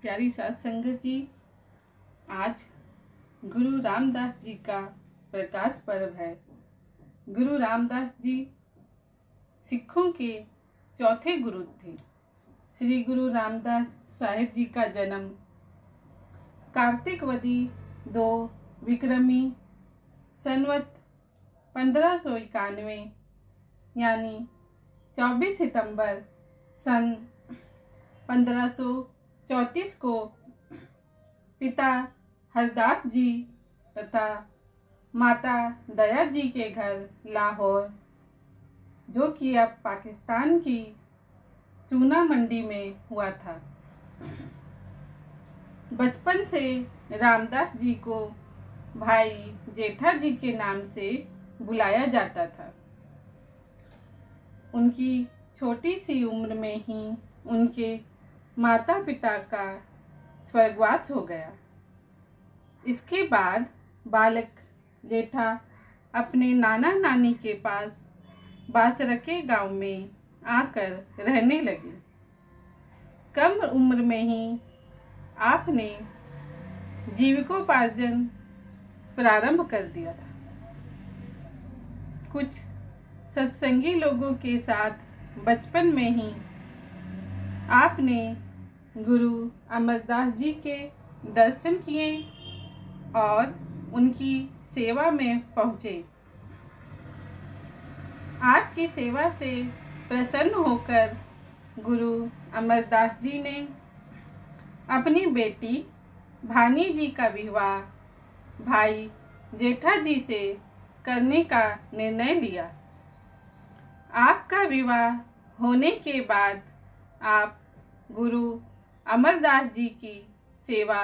प्यारी साथ संगत जी, आज गुरु रामदास जी का प्रकाश पर्व है। गुरु रामदास जी सिखों के चौथे गुरु थे। श्री गुरु रामदास साहिब जी का जन्म कार्तिक वदी 2 विक्रमी संवत 1591 यानी 24 सितंबर सन 1534 को पिता हरदास जी तथा माता दया जी के घर लाहौर, जो कि अब पाकिस्तान की चूना मंडी में हुआ था। बचपन से रामदास जी को भाई जेठा जी के नाम से बुलाया जाता था। उनकी छोटी सी उम्र में ही उनके माता पिता का स्वर्गवास हो गया। इसके बाद बालक जेठा अपने नाना नानी के पास बासरके गांव में आकर रहने लगे। कम उम्र में ही आपने जीविकोपार्जन प्रारंभ कर दिया था। कुछ सत्संगी लोगों के साथ बचपन में ही आपने गुरु अमरदास जी के दर्शन किए और उनकी सेवा में पहुँचे। आपकी सेवा से प्रसन्न होकर गुरु अमरदास जी ने अपनी बेटी भानी जी का विवाह भाई जेठा जी से करने का निर्णय लिया। आपका विवाह होने के बाद आप गुरु अमरदास जी की सेवा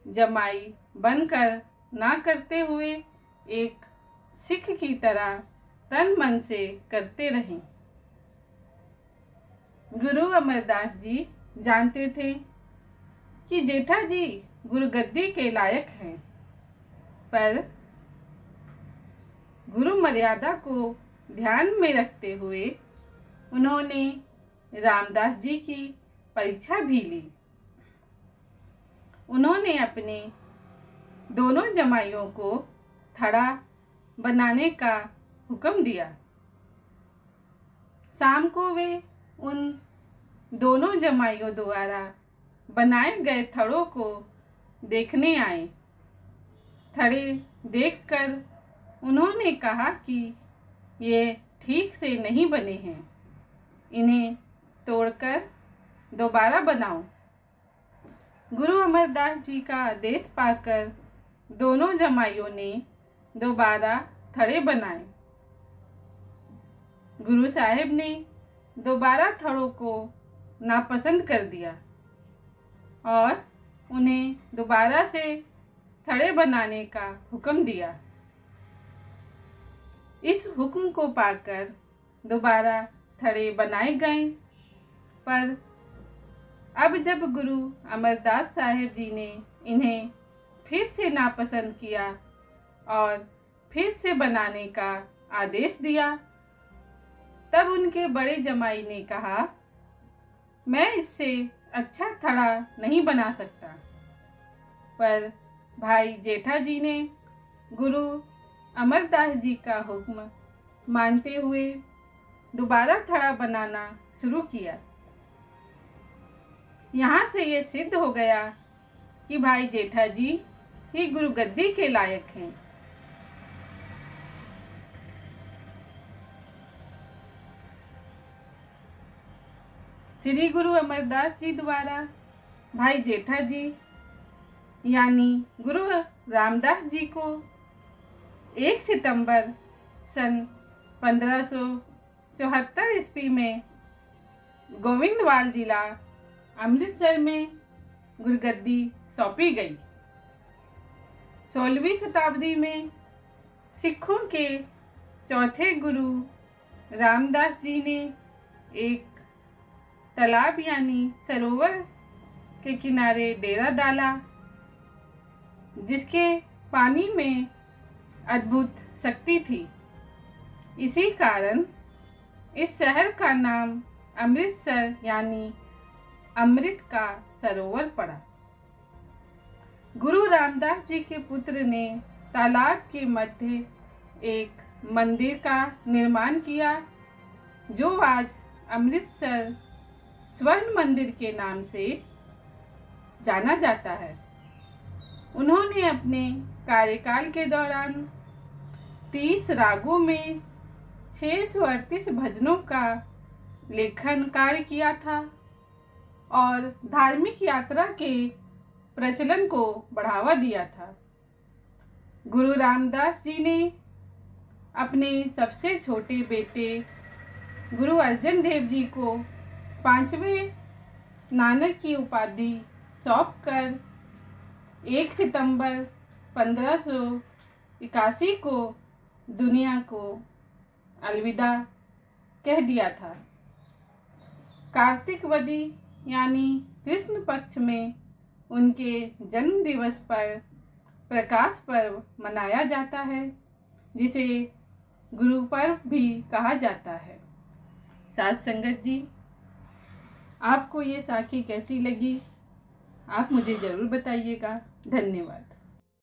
जमाई बनकर ना करते हुए एक सिख की तरह तन मन से करते रहें। गुरु अमरदास जी जानते थे कि जेठा जी गुरुगद्दी के लायक हैं, पर गुरु मर्यादा को ध्यान में रखते हुए उन्होंने रामदास जी की परीक्षा भी ली। उन्होंने अपने दोनों जमाइयों को थड़ा बनाने का हुक्म दिया। शाम को वे उन दोनों जमाइयों द्वारा बनाए गए थड़ों को देखने आए। थड़े देखकर उन्होंने कहा कि ये ठीक से नहीं बने हैं, इन्हें तोड़कर दोबारा बनाओ। गुरु अमरदास जी का आदेश पाकर दोनों जमाइयों ने दोबारा थड़े बनाए। गुरु साहिब ने दोबारा थड़ों को नापसंद कर दिया और उन्हें दोबारा से थड़े बनाने का हुक्म दिया। इस हुक्म को पाकर दोबारा थड़े बनाए गए, पर अब जब गुरु अमरदास साहिब जी ने इन्हें फिर से नापसंद किया और फिर से बनाने का आदेश दिया, तब उनके बड़े जमाई ने कहा, मैं इससे अच्छा थड़ा नहीं बना सकता। पर भाई जेठा जी ने गुरु अमरदास जी का हुक्म मानते हुए दोबारा थड़ा बनाना शुरू किया। यहाँ से ये सिद्ध हो गया कि भाई जेठा जी ही गुरुगद्दी के लायक हैं। श्री गुरु अमरदास जी द्वारा भाई जेठा जी यानी गुरु रामदास जी को 1 सितंबर सन 1574 ईस्वी में गोविंदवाल जिला अमृतसर में गुरुगद्दी सौंपी गई। 16वीं शताब्दी में सिखों के चौथे गुरु रामदास जी ने एक तालाब यानी सरोवर के किनारे डेरा डाला, जिसके पानी में अद्भुत शक्ति थी। इसी कारण इस शहर का नाम अमृतसर यानी अमृत का सरोवर पड़ा। गुरु रामदास जी के पुत्र ने तालाब के मध्य एक मंदिर का निर्माण किया, जो आज अमृतसर स्वर्ण मंदिर के नाम से जाना जाता है। उन्होंने अपने कार्यकाल के दौरान 30 रागों में 638 भजनों का लेखन कार्य किया था और धार्मिक यात्रा के प्रचलन को बढ़ावा दिया था। गुरु रामदास जी ने अपने सबसे छोटे बेटे गुरु अर्जन देव जी को 5वें नानक की उपाधि सौंपकर 1 सितंबर 1581 को दुनिया को अलविदा कह दिया था। कार्तिक वदी यानी कृष्ण पक्ष में उनके जन्म दिवस पर प्रकाश पर्व मनाया जाता है, जिसे गुरु पर्व भी कहा जाता है। साथ संगत जी, आपको ये साखी कैसी लगी, आप मुझे ज़रूर बताइएगा। धन्यवाद।